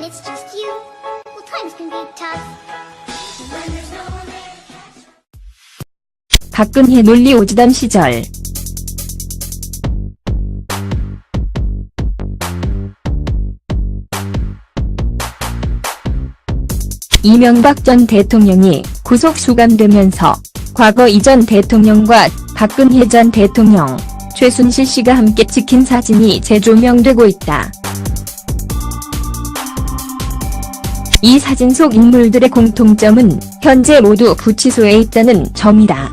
it's just you, well, times can be tough. When there's no one there to catch. 박근혜 논리 오지단 시절. 이명박 전 대통령이 구속 수감되면서 과거 이 전 대통령과 박근혜 전 대통령, 최순실 씨가 함께 찍힌 사진이 재조명되고 있다. 이 사진 속 인물들의 공통점은 현재 모두 구치소에 있다는 점이다.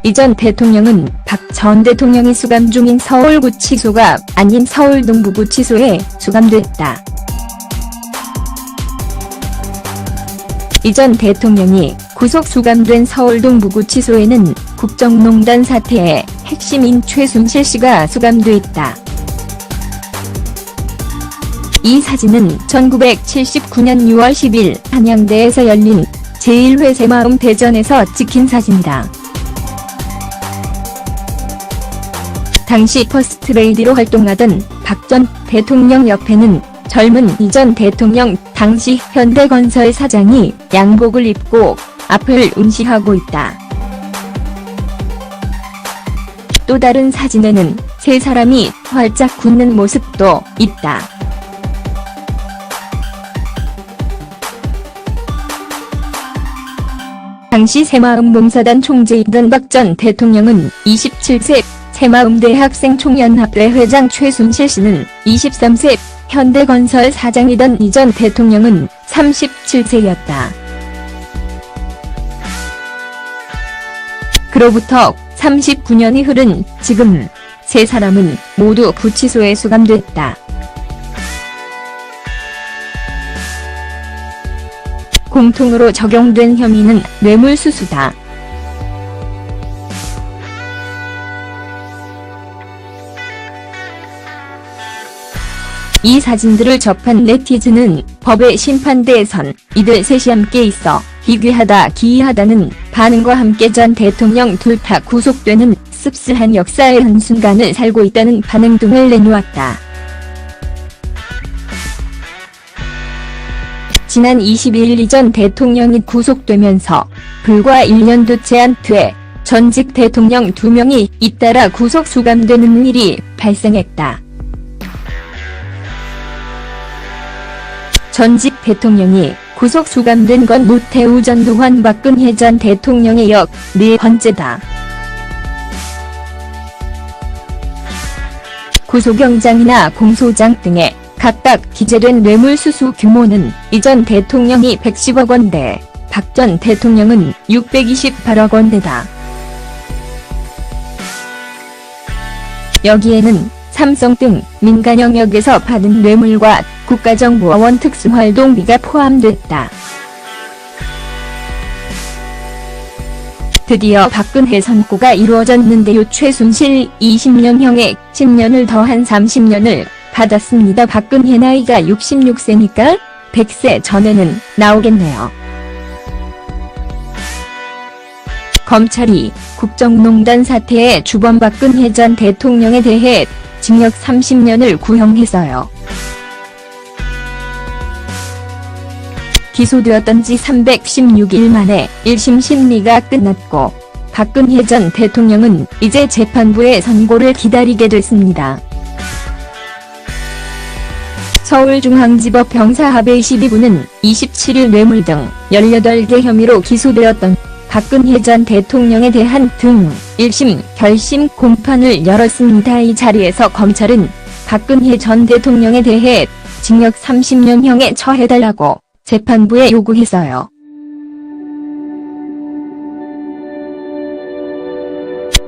이 전 대통령은 박 전 대통령이 수감 중인 서울구치소가 아닌 서울 동부구치소에 수감됐다. 이 전 대통령이 구속 수감된 서울 동부구치소에는 국정농단 사태의 핵심인 최순실 씨가 수감돼 있다. 이 사진은 1979년 6월 10일 한양대에서 열린 제1회 새마을 대전에서 찍힌 사진이다. 당시 퍼스트레이디로 활동하던 박 전 대통령 옆에는 젊은 이 전 대통령 당시 현대건설 사장이 양복을 입고 앞을 응시하고 있다. 또 다른 사진에는 세 사람이 활짝 굳는 모습도 있다. 당시 새마을봉사단 총재이던 박 전 대통령은 27세, 새마을대학생 총연합회 회장 최순실 씨는 23세, 현대건설 사장이던 이 전 대통령은 37세였다. 그로부터 39년이 흐른 지금 세 사람은 모두 구치소에 수감됐다. 공통으로 적용된 혐의는 뇌물수수다. 이 사진들을 접한 네티즌은 법의 심판대에선 이들 셋이 함께 있어 기괴하다 기이하다는 반응과 함께 전 대통령 둘 다 구속되는 씁쓸한 역사의 한순간을 살고 있다는 반응 등을 내놓았다. 지난 22일 이 전 대통령이 구속되면서 불과 1년도 채 안 돼 전직 대통령 2명이 잇따라 구속 수감되는 일이 발생했다. 전직 대통령이 구속 수감된 건 노태우 전두환 박근혜 전 대통령에 이어 4번째다. 구속영장이나 공소장 등에 각각 기재된 뇌물수수 규모는 이 전 대통령이 110억 원대, 박 전 대통령은 628억 원대다. 여기에는 삼성 등 민간 영역에서 받은 뇌물과 국가정보원 특수활동비가 포함됐다. 드디어 박근혜 선고가 이루어졌는데요. 최순실 20년형에 10년을 더한 30년을 받았습니다. 박근혜 나이가 66세니까 100세 전에는 나오겠네요. 검찰이 국정농단 사태의 주범 박근혜 전 대통령에 대해 징역 30년을 구형했어요. 기소되었던 지 316일 만에 1심 심리가 끝났고 박근혜 전 대통령은 이제 재판부의 선고를 기다리게 됐습니다. 서울중앙지법 형사합의 12부는 27일 뇌물 등 18개 혐의로 기소되었던 박근혜 전 대통령에 대한 등 1심 결심 공판을 열었습니다. 이 자리에서 검찰은 박근혜 전 대통령에 대해 징역 30년형에 처해달라고 재판부에 요구했어요.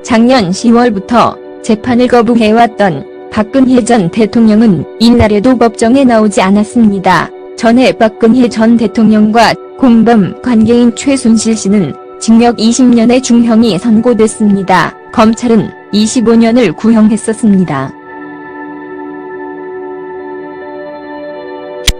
작년 10월부터 재판을 거부해왔던 박근혜 전 대통령은 이날에도 법정에 나오지 않았습니다. 전에 박근혜 전 대통령과 공범 관계인 최순실 씨는 징역 20년의 중형이 선고됐습니다. 검찰은 25년을 구형했었습니다.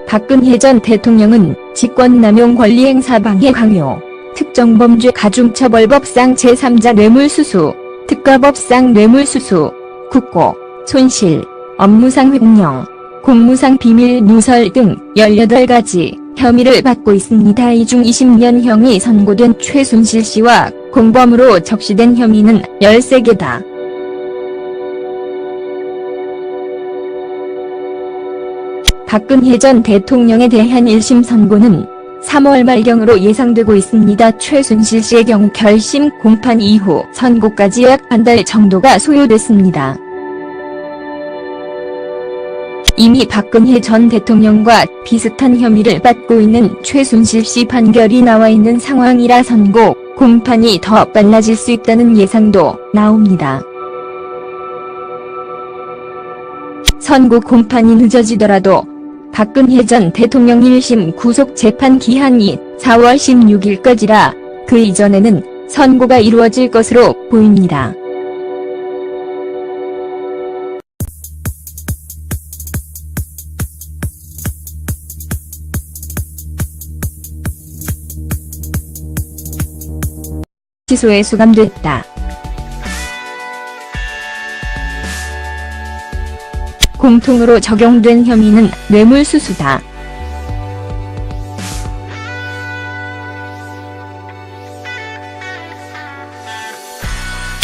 박근혜 전 대통령은 직권남용 권리행사 방해 강요, 특정범죄 가중처벌법상 제3자 뇌물수수, 특가법상 뇌물수수, 국고, 손실, 업무상 횡령, 공무상 비밀 누설 등 18가지 혐의를 받고 있습니다. 이 중 20년형이 선고된 최순실 씨와 공범으로 적시된 혐의는 13개다. 박근혜 전 대통령에 대한 1심 선고는 3월 말경으로 예상되고 있습니다. 최순실 씨의 경우 결심 공판 이후 선고까지 약 한 달 정도가 소요됐습니다. 이미 박근혜 전 대통령과 비슷한 혐의를 받고 있는 최순실 씨 판결이 나와 있는 상황이라 선고, 공판이 더 빨라질 수 있다는 예상도 나옵니다. 선고 공판이 늦어지더라도 박근혜 전 대통령 1심 구속 재판 기한이 4월 16일까지라 그 이전에는 선고가 이루어질 것으로 보입니다. 기소에 수감됐다. 공통으로 적용된 혐의는 뇌물수수다.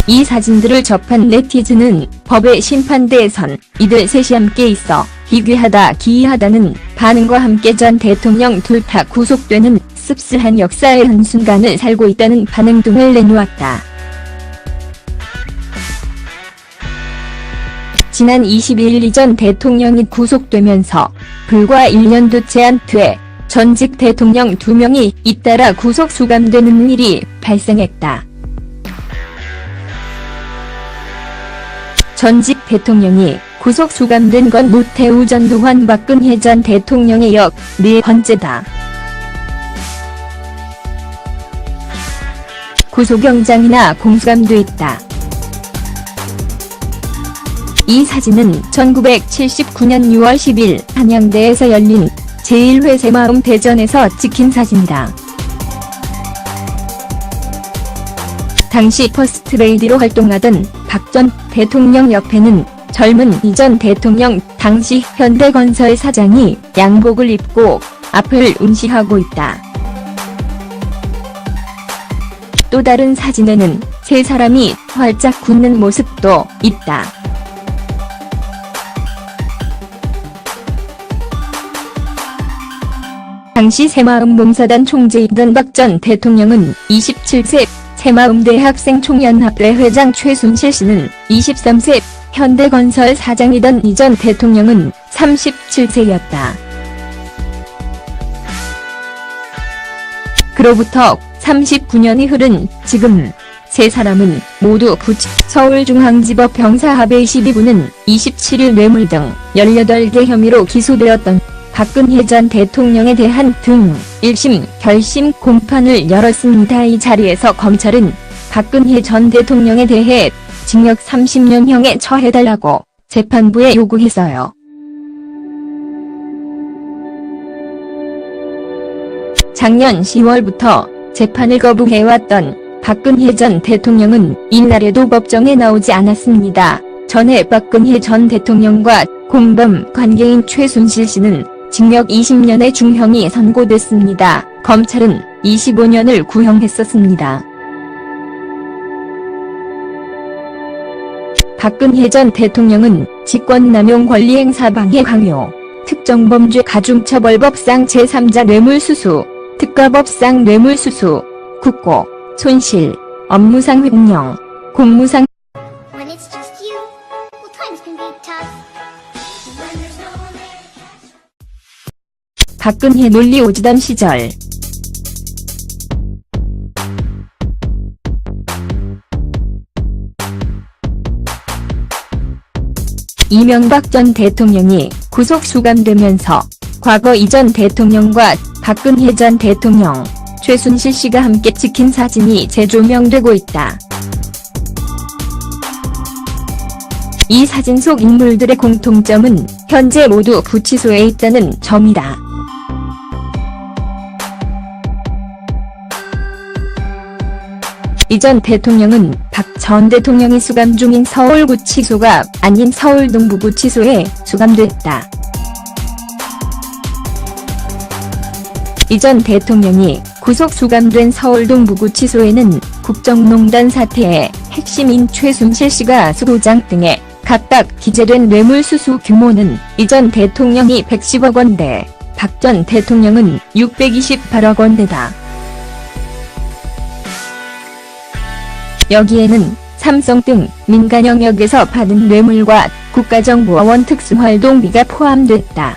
이 사진들을 접한 네티즌은 법의 심판대에선 이들 셋이 함께 있어 희귀하다 기이하다는 반응과 함께 전 대통령 둘 다 구속되는 씁쓸한 역사의 한순간을 살고 있다는 반응 등을 내놓았다. 지난 22일 이 전 대통령이 구속되면서 불과 1년도 채 안 돼 전직 대통령 2명이 잇따라 구속 수감되는 일이 발생했다. 전직 대통령이 구속 수감된 건 노태우 전두환 박근혜 전 대통령의 역 4번째다. 구속영장이나 공수감돼 있다. 이 사진은 1979년 6월 10일 한양대에서 열린 제1회 새마을 대전에서 찍힌 사진이다. 당시 퍼스트레이디로 활동하던 박 전 대통령 옆에는 젊은 이 전 대통령 당시 현대건설 사장이 양복을 입고 앞을 응시하고 있다. 또 다른 사진에는 세 사람이 활짝 굳는 모습도 있다. 당시 새마을봉사단 총재이던 박 전 대통령은 27세, 새마을대학생총연합회 회장 최순실 씨는 23세, 현대건설 사장이던 이 전 대통령은 37세였다. 그로부터 39년이 흐른 지금 세 사람은 모두 서울중앙지법 형사합의 12부는 27일 뇌물 등 18개 혐의로 기소되었던 박근혜 전 대통령에 대한 등 1심 결심 공판을 열었습니다. 이 자리에서 검찰은 박근혜 전 대통령에 대해 징역 30년형에 처해달라고 재판부에 요구했어요. 작년 10월부터 재판을 거부해왔던 박근혜 전 대통령은 이날에도 법정에 나오지 않았습니다. 전에 박근혜 전 대통령과 공범 관계인 최순실 씨는 징역 20년의 중형이 선고됐습니다. 검찰은 25년을 구형했었습니다. 박근혜 전 대통령은 직권남용 권리행사 방해 강요, 특정범죄 가중처벌법상 제3자 뇌물수수, 특가법상 뇌물수수, 국고, 손실, 업무상 횡령, 공무상 When it's just you, well, times can be tough. When there's no one there to catch 박근혜 논리 오지단 시절 이명박 전 대통령이 구속 수감되면서 과거 이 전 대통령과 박근혜 전 대통령, 최순실 씨가 함께 찍힌 사진이 재조명되고 있다. 이 사진 속 인물들의 공통점은 현재 모두 구치소에 있다는 점이다. 이 전 대통령은 박 전 대통령이 수감 중인 서울구치소가 아닌 서울 동부구치소에 수감됐다. 이 전 대통령이 구속 수감된 서울 동부구치소에는 국정농단 사태의 핵심인 최순실 씨가 수고장 등에 각각 기재된 뇌물수수 규모는 이 전 대통령이 110억 원대, 박 전 대통령은 628억 원대다. 여기에는 삼성 등 민간 영역에서 받은 뇌물과 국가정보원 특수활동비가 포함됐다.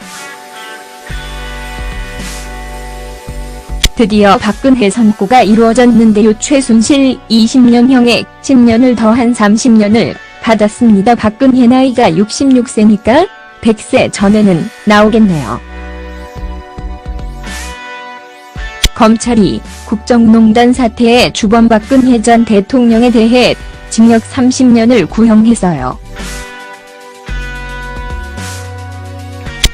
드디어 박근혜 선고가 이루어졌는데요. 최순실 20년형에 10년을 더한 30년을 받았습니다. 박근혜 나이가 66세니까 100세 전에는 나오겠네요. 검찰이 국정농단 사태의 주범 박근혜 전 대통령에 대해 징역 30년을 구형했어요.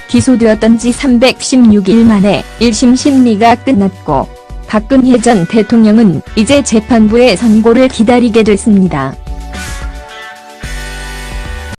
기소되었던 지 316일 만에 1심 심리가 끝났고 박근혜 전 대통령은 이제 재판부의 선고를 기다리게 됐습니다.